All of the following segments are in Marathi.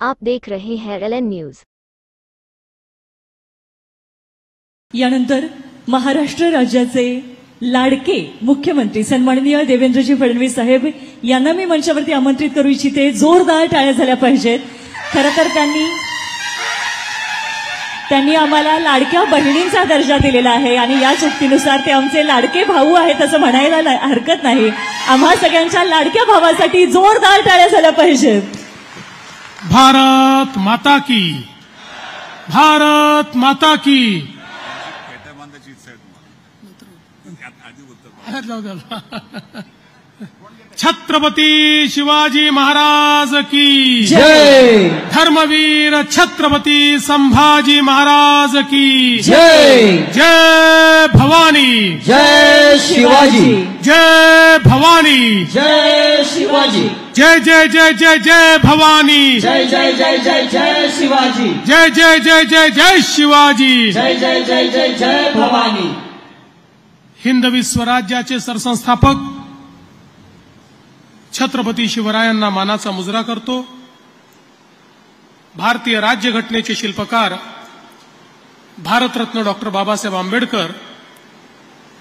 आप देख रहे हैं LN न्यूज। यानंतर महाराष्ट्र राज्याचे लाडके मुख्यमंत्री सन्माननीय देवेंद्रजी फडणवीस साहेब यांना मी मंचावरती आमंत्रित करू इच्छिते। जोरदार टाळ्या झाल्या पाहिजेत। खरं तर त्यांनी आम्हाला लाडक्या बहिणींचा दर्जा दिलेला आहे आणि या चुकीनुसार ते आमचे लाडके भाऊ आहेत असं म्हणायला हरकत नाही। आम्हा सगळ्यांच्या लाडक्या भावासाठी जोरदार टाळ्या झाल्या पाहिजेत। भारत माता की, भारत माता की। छत्रपती शिवाजी महाराज की जय। धर्मवीर छत्रपती संभाजी महाराज की जय। जय भवानी, जय शिवाजी, जय भवानी, जय शिवाजी, जय जय जय जय जय भवानी, जय जय जय जय जय शिवाजी, जय जय जय जय जय शिवाजी, जय जय जय जय जय भवानी। हिंदवी स्वराज्याचे सरसंस्थापक छत्रपती शिवरायांना मानाचा मुजरा करतो। भारतीय राज्यघटनेचे शिल्पकार भारतरत्न डॉक्टर बाबासाहेब आंबेडकर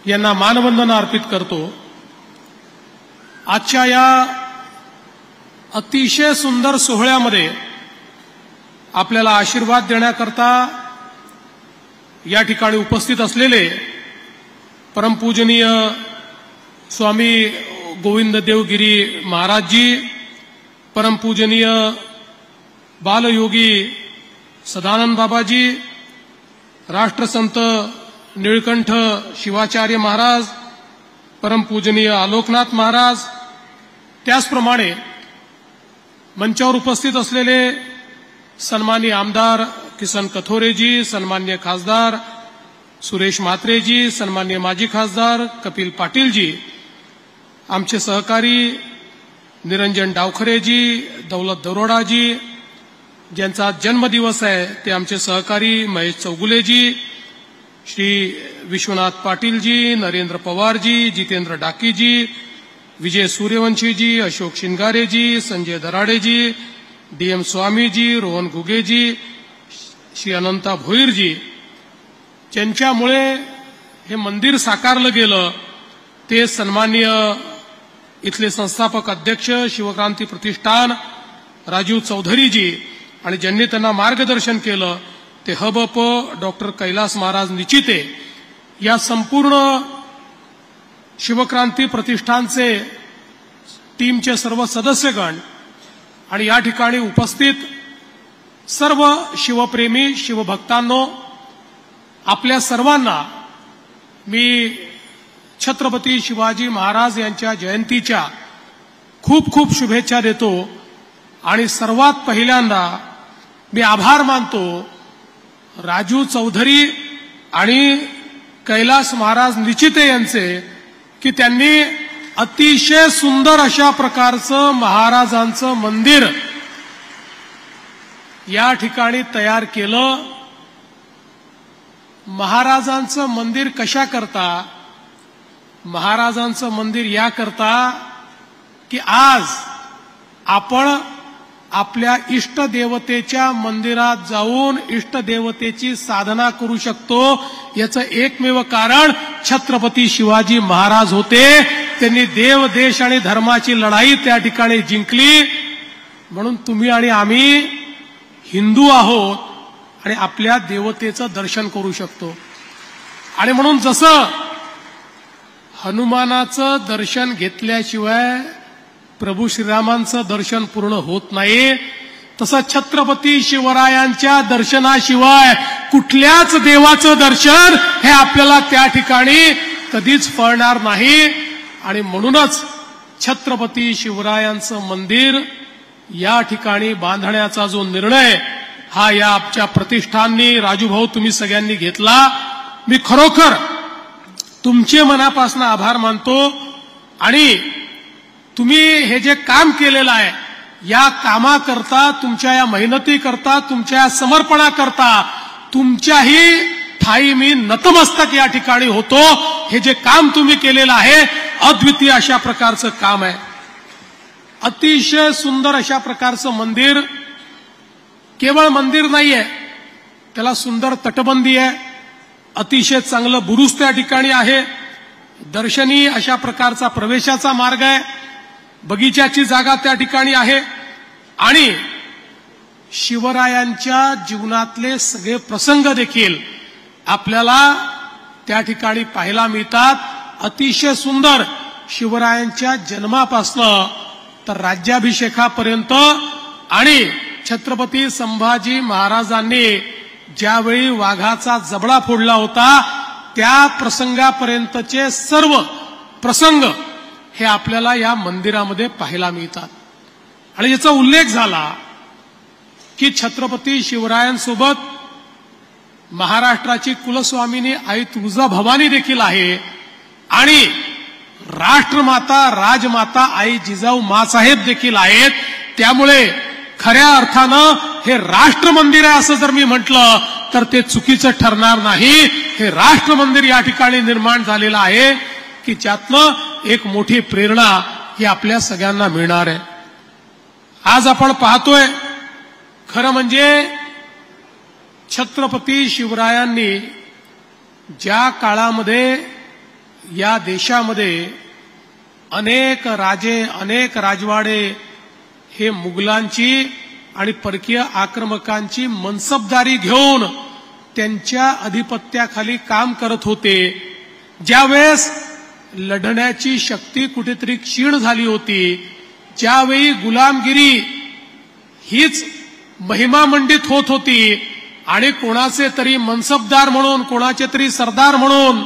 यांना मानवंदना अर्पित करतो। आजच्या या अतिशय सुंदर सोहळ्यामध्ये आपल्याला आशीर्वाद देण्याकरता या ठिकाणी उपस्थित असलेले परमपूजनीय स्वामी गोविंद देवगिरी महाराजजी, परमपूजनीय बालयोगी सदानंद बाबाजी, राष्ट्रसंत निळकंठ शिवाचार्य महाराज, परमपूजनीय आलोकनाथ महाराज, त्याचप्रमाणे मंचावर उपस्थित असलेले सन्माननीय आमदार किसन कथोरेजी, सन्माननीय खासदार सुरेश म्हात्रेजी, सन्माननीय माजी खासदार कपिल पाटीलजी, आमचे सहकारी निरंजन डावखरेजी, दौलत दरोडाजी, ज्यांचा जन्मदिवस आहे ते आमचे सहकारी महेश चौगुलेजी, श्री विश्वनाथ पाटीलजी, नरेंद्र पवारजी, जितेंद्र डाकीजी, विजय सूर्यवंशीजी, अशोक शिंगारेजी, संजय दराडेजी, DM स्वामीजी, रोहन घुगेजी, श्री अनंता भोईरजी, ज्यांच्यामुळे हे मंदिर साकारलं गेलं ते सन्माननीय इथले संस्थापक अध्यक्ष शिवक्रांती प्रतिष्ठान राजीव चौधरीजी आणि ज्यांनी त्यांना मार्गदर्शन केलं ते हबप डॉक्टर कैलास महाराज निचिते, या संपूर्ण शिवक्रांती प्रतिष्ठानचे टीमचे सर्व सदस्यगण आणि या ठिकाणी उपस्थित सर्व शिवप्रेमी शिवभक्तांनो, आपल्या सर्वांना मी छत्रपती शिवाजी महाराज यांच्या जयंतीच्या खूप खूप शुभेच्छा देतो। आणि सर्वात पहिल्यांदा मी आभार मानतो राजू चौधरी आणि कैलास महाराज निचिते यांचे की त्यांनी अतिशय सुंदर अशा प्रकारचं महाराजांचं मंदिर या ठिकाणी तयार केलं। महाराजांचं मंदिर कशा करता? महाराजांचं मंदिर या करता की आज आपण आपल्या इष्टदेवतेच्या मंदिरात जाऊन इष्टदेवतेची साधना करू शकतो। याचं एकमेव कारण छत्रपती शिवाजी महाराज होते। त्यांनी देव देश आणि धर्माची लढाई त्या ठिकाणी जिंकली। म्हणून तुम्ही आणि आम्ही हिंदू आहोत आणि आपल्या देवतेचं दर्शन करू शकतो। आणि म्हणून जसं हनुमानाचं दर्शन घेतल्याशिवाय प्रभू श्रीरामांचं दर्शन पूर्ण होत नाही, तसं छत्रपती शिवरायांच्या दर्शनाशिवाय कुठल्याच देवाचं दर्शन हे आपल्याला त्या ठिकाणी कधीच फळणार नाही। आणि म्हणूनच छत्रपती शिवरायांचं मंदिर या ठिकाणी बांधण्याचा जो निर्णय हा या आमच्या प्रतिष्ठाननी राजूभाऊ तुम्ही सगळ्यांनी घेतला, मी खरोखर तुमचे मनापासून आभार मानतो। आणि तुम्ही हे जे काम केलेलं आहे या कामाकरता, तुमच्या या मेहनतीकरता, तुमच्या या समर्पणाकरता तुमच्याही ठाई मी नतमस्तक या ठिकाणी होतो। हे जे काम तुम्ही केलेलं आहे अद्वितीय अशा प्रकारचं काम आहे। अतिशय सुंदर अशा प्रकारचं मंदिर केवळ मंदिर नाहीये, त्याला सुंदर तटबंदी आहे, अतिशय चांगलं बुरुज त्या ठिकाणी आहे, दर्शनीय अशा प्रकारचा प्रवेशाचा मार्ग आहे, बगीच्याची जागा त्या ठिकाणी आहे आणि शिवरायांच्या जीवनातले सगळे प्रसंग देखील आपल्याला त्या ठिकाणी पाहायला मिळतात. अतिशय सुंदर शिवरायांच्या जन्मापासनं तर राज्याभिषेकापर्यंत आणि छत्रपती संभाजी महाराजांनी ज्यावेळी वाघाचा जबडा फोडला होता त्या प्रसंगापर्यंतचे सर्व प्रसंग हे आपल्याला या मंदिरामध्ये पाहायला मिळतात. आणि याचा उल्लेख झाला की छत्रपती शिवरायांसोबत महाराष्ट्राची कुलस्वामिनी आई तुळजाभवानी देखील आहे आणि राष्ट्रमाता राजमाता आई जिजाऊ मासाहेब देखील आहेत. त्यामुळे खऱ्या अर्थानं हे राष्ट्र मंदिर आहे असं जर मी म्हटलं तर ते चुकीचं ठरणार नाही. हे राष्ट्र मंदिर या ठिकाणी निर्माण झालेलं आहे की ज्यातनं एक मोठी प्रेरणा ही आपल्या सगळ्यांना मिळणार आहे. आज आपण पाहतोय खरं म्हणजे छत्रपती शिवरायांनी ज्या काळामध्ये या देशामध्ये अनेक राजे अनेक राजवाडे हे मुघलांची आणि परकीय आक्रमकांची मनसबदारी घेऊन त्यांच्या अधिपत्याखाली काम करत होते, ज्यावेळेस लढण्याची शक्ती कुठेतरी क्षीण झाली होती, ज्यावेळी गुलामगिरी हीच महिमामंडित होत होती आणि कोणाचे तरी मनसबदार म्हणून कोणाचे तरी सरदार म्हणून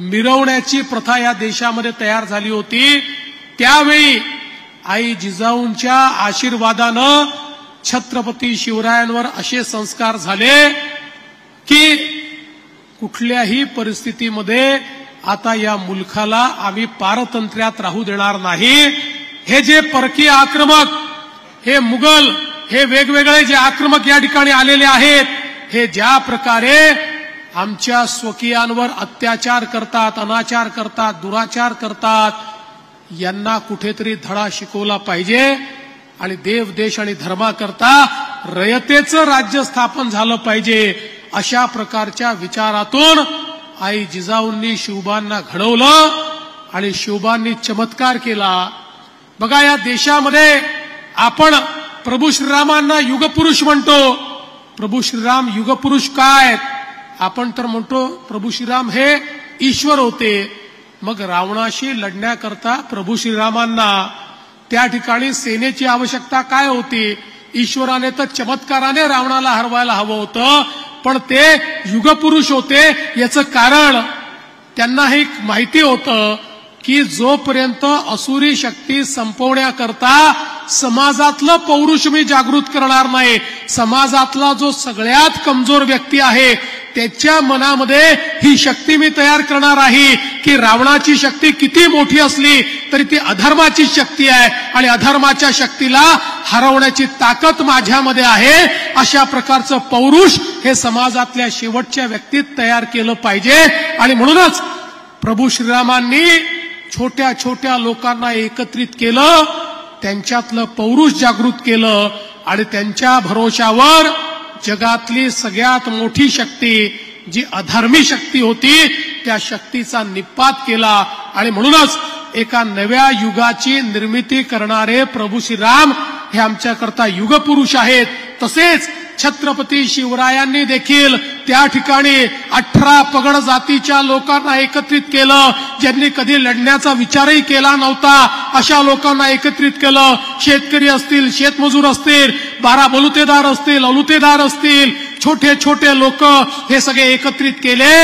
मिरवण्याची प्रथा या देशामध्ये तयार झाली होती, त्यावेळी आई जिजाऊंच्या आशीर्वादानं छत्रपती शिवरायांवर असे संस्कार झाले की कुठल्याही परिस्थितीमध्ये आता या मुलखाला आम्ही पारतंत्र्यात राहू देणार नाही. हे जे परकीय आक्रमक, हे मुघल, हे वेगवेगळे जे आक्रमक या ठिकाणी आलेले आहेत, हे ज्या प्रकारे आमच्या स्वकीयांवर अत्याचार करतात, अनाचार करतात, दुराचार करतात, यांना कुठेतरी धडा शिकवला पाहिजे आणि देव देश आणि धर्माकरता रयतेचं राज्य स्थापन झालं पाहिजे. अशा प्रकारच्या विचारातून आई जिजाऊंनी शिवबांना घडवलं आणि शिवबांनी चमत्कार केला. बघा, या देशामध्ये आपण प्रभू श्रीरामांना युगपुरुष म्हणतो. प्रभू श्रीराम युगपुरुष काय? आपण तर म्हणतो प्रभू श्रीराम हे ईश्वर होते. मग रावणाशी लढण्याकरता प्रभू श्रीरामांना त्या ठिकाणी सेनेची आवश्यकता काय होती? ईश्वराने तर चमत्काराने रावणाला हरवायला हवं होतं, पण ते युगपुरुष होते. याचं कारण त्यांना हे माहिती होतं की जोपर्यंत असुरी शक्ती संपवण्याकरता समाजातलं पौरुष मी जागृत करणार नाही, समाजातला जो सगळ्यात कमजोर व्यक्ती आहे त्याच्या मनामध्ये ही शक्ती मी तयार करणार आहे की रावणाची शक्ती किती मोठी असली तरी ती अधर्माची शक्ती आहे आणि अधर्माच्या शक्तीला हरवण्याची ताकद माझ्यामध्ये आहे. अशा प्रकारचं पौरुष हे समाजातल्या शेवटच्या व्यक्तीत तयार केलं पाहिजे. आणि म्हणूनच प्रभू श्रीरामांनी छोट्या छोट्या लोकांना एकत्रित केलं, त्यांच्यातलं पौरुष जागृत केलं आणि त्यांच्या भरोशावर जगातली सगळ्यात मोठी शक्ती जी अधर्मी शक्ती होती त्या शक्तीचा निपात केला. आणि म्हणूनच एका नव्या युगाची निर्मिती करणारे प्रभू श्रीराम हे आमच्याकरता युगपुरुष आहेत. तसेच छत्रपती शिवरायांनी देखील त्या ठिकाणी 18 पगड जातीच्या लोकांना एकत्रित केलं, ज्यांनी कधी लढण्याचा विचारही केला नव्हता. अशा लोकांना एकत्रित केलं. शेतकरी असतील, शेतमजूर असतील, 12 बलुतेदार असतील, अलुतेदार असतील, छोटे छोटे लोक हे सगळे एकत्रित केले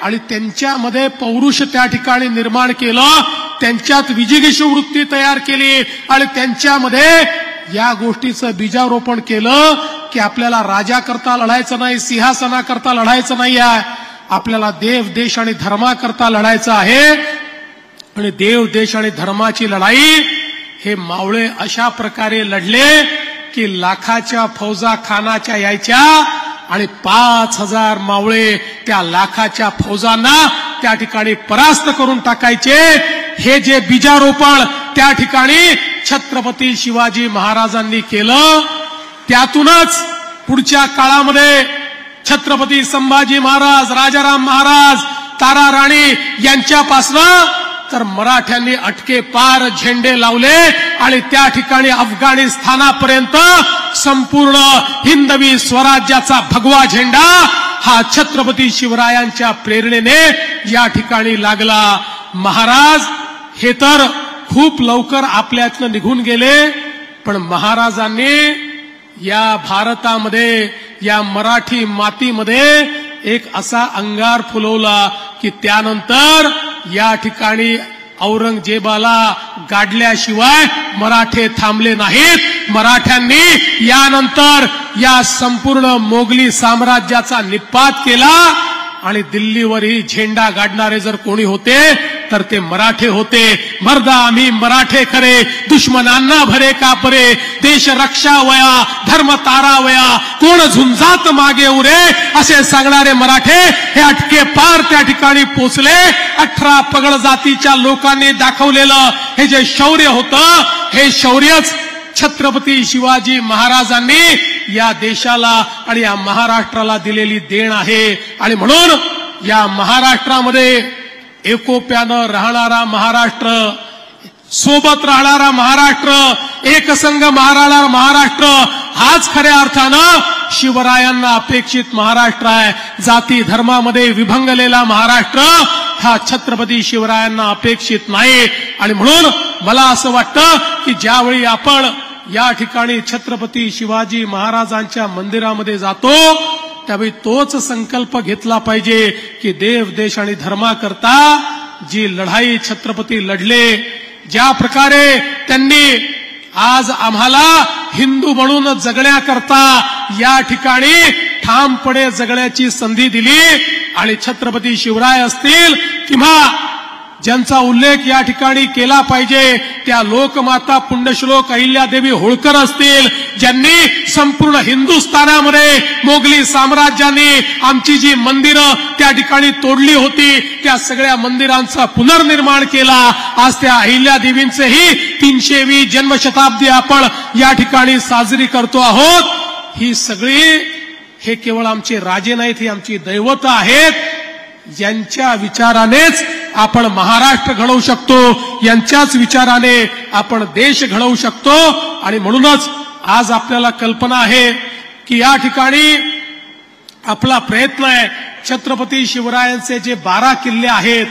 आणि त्यांच्यामध्ये पौरुष त्या ठिकाणी निर्माण केलं. त्यांच्यात विजिगीषू वृत्ती तयार केली आणि त्यांच्यामध्ये या गोष्टीचं बीजारोपण केलं की आपल्याला राजाकरता लढायचं नाही, सिंहासनाकरता लढायचं नाही आहे, आपल्याला देव देश आणि धर्माकरता लढायचं आहे. आणि देव देश आणि धर्माची लढाई हे मावळे अशा प्रकारे लढले की लाखाच्या फौजा खानाच्या यायच्या आणि 5000 मावळे त्या लाखाच्या फौजांना त्या ठिकाणी परास्त करून टाकायचे. हे जे बीजारोपण त्या ठिकाणी छत्रपती शिवाजी महाराजांनी केलं, त्यातूनच पुढच्या काळामध्ये छत्रपती संभाजी महाराज, राजाराम महाराज, तारा राणी यांच्यापासनं तर मराठ्यांनी अटके पार झेंडे लावले आणि त्या ठिकाणी अफगाणिस्तानापर्यंत संपूर्ण हिंदवी स्वराज्याचा भगवा झेंडा हा छत्रपती शिवरायांच्या प्रेरणेने या ठिकाणी लागला. महाराज हे तर खूप लवकर आपल्यातनं निघून गेले, पण महाराजांनी या भारतामध्ये, या मराठी मातीमध्ये एक असा अंगार फुलवला की त्यानंतर या ठिकाणी औरंगजेबाला गाडल्याशिवाय मराठे थांबले नाहीत. मराठ्यांनी यानंतर या संपूर्ण मोगली साम्राज्याचा निपात केला आणि दिल्लीवरही झेंडा गाडणारे जर कोणी होते तर ते मराठे होते. मर्दा आम्ही मराठे खरे, दुश्मनांना भरे का परे, देश रक्षा वया, धर्म तारा वया, कोण झुंजात मागे उरे, असे सांगणारे मराठे हे अटके पार त्या ठिकाणी पोचले. 18 पगड जातीच्या लोकांनी दाखवलेलं हे जे शौर्य होतं, हे शौर्यच छत्रपती शिवाजी महाराजांनी या देशाला आणि या महाराष्ट्राला दिलेली देण आहे. आणि म्हणून या महाराष्ट्रामध्ये एकोप्यानं राहणारा महाराष्ट्र, सोबत राहणारा महाराष्ट्र, एकसंघ महाराष्ट्र हाच खऱ्या अर्थानं शिवरायांना अपेक्षित महाराष्ट्र आहे. जाती धर्मामध्ये विभंगलेला महाराष्ट्र हा छत्रपती शिवरायांना अपेक्षित नाही. आणि म्हणून मला असं वाटतं की ज्यावेळी आपण या ठिकाणी छत्रपती शिवाजी महाराजांच्या मंदिरामध्ये जातो त्यावेळी तोच संकल्प घेतला पाहिजे की देव, देश आणि धर्माकरता जी लढाई छत्रपती लढले, ज्या प्रकारे त्यांनी आज आम्हाला हिंदू म्हणून जगण्याकरता या ठिकाणी ठामपणे जगण्याची संधी दिली. आणि छत्रपती शिवराय असतील किंवा ज्यांचा उल्लेख या ठिकाणी केला पाहिजे त्या लोकमाता पुण्यश्लोक अहिल्यादेवी होळकर असतील, ज्यांनी संपूर्ण हिंदुस्थानामध्ये मोगली साम्राज्याने आमची जी मंदिरं त्या ठिकाणी तोडली होती त्या सगळ्या मंदिरांचा पुनर्निर्माण केला. आज त्या अहिल्यादेवींचेही 320 जन्मशताब्दी आपण या ठिकाणी साजरी करतो आहोत. ही सगळी हे केवळ आमचे राजे नाहीत, ही आमची दैवत आहेत. यांच्या विचारानेच आपण महाराष्ट्र घडवू शकतो, यांच्याच विचाराने आपण देश घडवू शकतो. आणि म्हणूनच आज आपल्याला कल्पना आहे की या ठिकाणी आपला प्रयत्न आहे छत्रपती शिवरायांचे जे 12 किल्ले आहेत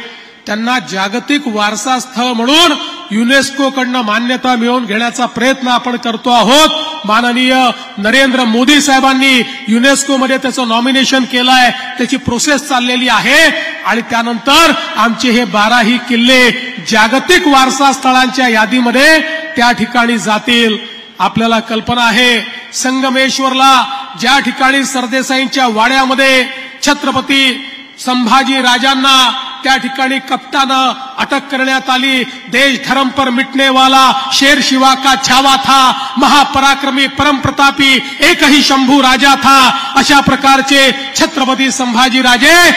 त्यांना जागतिक वारसा स्थळ म्हणून युनेस्को कडनं मान्यता मिळवून घेण्याचा प्रयत्न आपण करतो आहोत. माननीय नरेंद्र मोदी साहेबांनी युनेस्कोमध्ये त्याचं नॉमिनेशन केलंय, त्याची प्रोसेस चाललेली आहे. आणि त्यानंतर आमचे हे 12ही किल्ले जागतिक वारसा स्थळांच्या यादीमध्ये त्या ठिकाणी जातील. आपल्याला कल्पना आहे संगमेश्वरला ज्या ठिकाणी सरदेसाईंच्या वाड्यामध्ये छत्रपती संभाजी राजांना त्या ठिकाणी कप्तानं अटक करण्यात आली. देश धर्म पर मिटने वाला शेर शिवा का छावा था, महापराक्रमी परम प्रतापी एक ही शंभू राजा था. अशा प्रकारचे छत्रपती संभाजी राजे,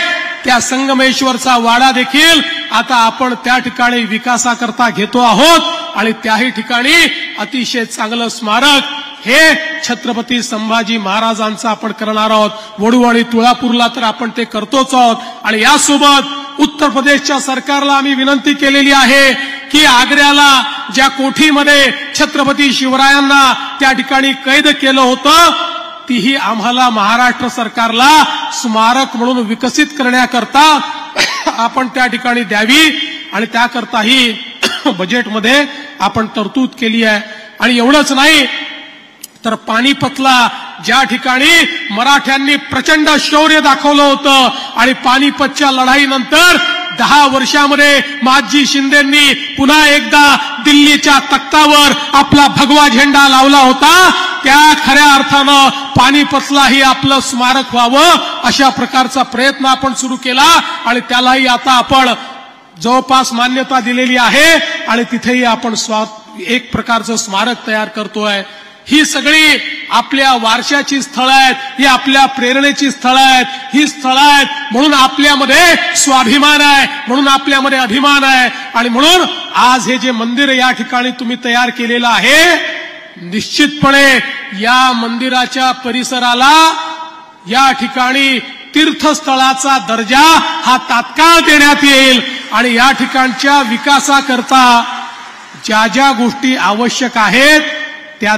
त्या संगमेश्वरचा वाडा देखील आता आपण त्या ठिकाणी विकासाकरता घेतो आहोत. आणि त्याही ठिकाणी अतिशय चांगलं स्मारक हे छत्रपती संभाजी महाराजांचं आपण करणार आहोत. वडू आणि तुळापूरला तर आपण ते करतोच आहोत. आणि यासोबत उत्तर प्रदेशच्या सरकारला आम्ही विनंती केलेली आहे की आग्र्याला ज्या कोठीमध्ये छत्रपती शिवरायांना त्या ठिकाणी कैद केलं होतं तीही आम्हाला महाराष्ट्र सरकारला स्मारक म्हणून विकसित करण्याकरता आपण त्या ठिकाणी द्यावी. आणि त्याकरताही बजेटमध्ये आपण तरतूद केली आहे. आणि एवढंच नाही तर पानिपतला ज्या ठिकाणी मराठ्यांनी प्रचंड शौर्य दाखवलं होतं आणि पानिपतच्या लढाईनंतर 10 वर्षामध्ये माजी शिंदेंनी पुन्हा एकदा दिल्लीच्या तख्तावर आपला भगवा झेंडा लावला होता, त्या खऱ्या अर्थानं पानिपतलाही आपलं स्मारक व्हावं अशा प्रकारचा प्रयत्न आपण सुरू केला. आणि त्यालाही आता आपण जवळपास मान्यता दिलेली आहे आणि तिथेही आपण एक प्रकारचं स्मारक तयार करतोय. ही सगळी आपल्या वारशाची स्थळं आहेत, ही आपल्या प्रेरणेची स्थळं आहेत. ही स्थळं आहेत म्हणून आपल्यामध्ये स्वाभिमान आहे, म्हणून आपल्यामध्ये अभिमान आहे. आणि म्हणून आज हे जे मंदिर या ठिकाणी तुम्ही तयार केलेलं आहे निश्चितपणे या मंदिराच्या परिसराला या ठिकाणी तीर्थस्थळाचा दर्जा हा तात्काळ देण्यात येईल आणि या ठिकाणच्या विकासाकरता ज्या ज्या गोष्टी आवश्यक आहेत त्या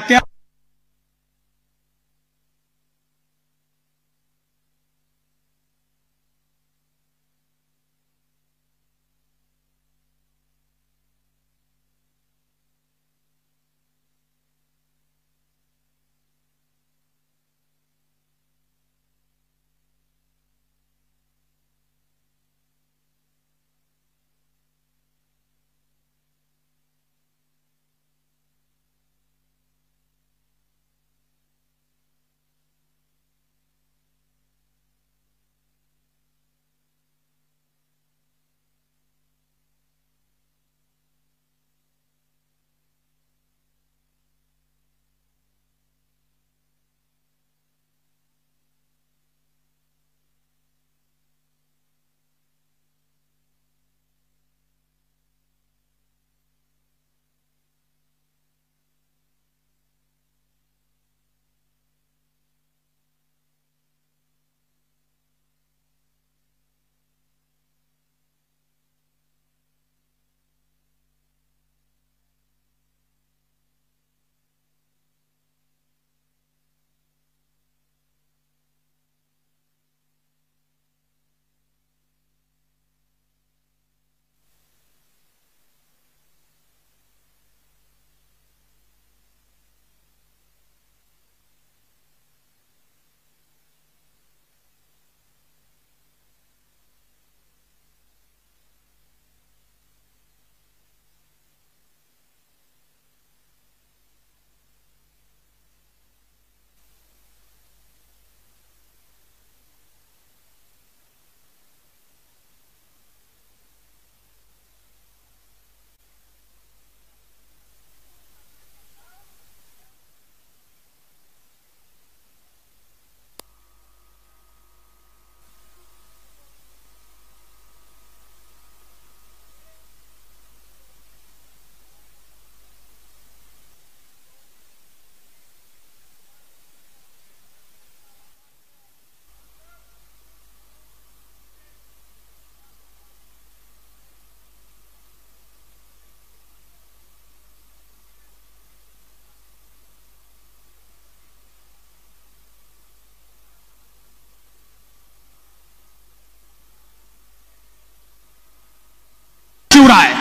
शिवराय।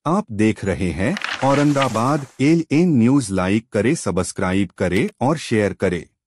आप देख रहे हैं औरंगाबाद LN न्यूज। लाइक करें, सब्सक्राइब करें और शेयर करें।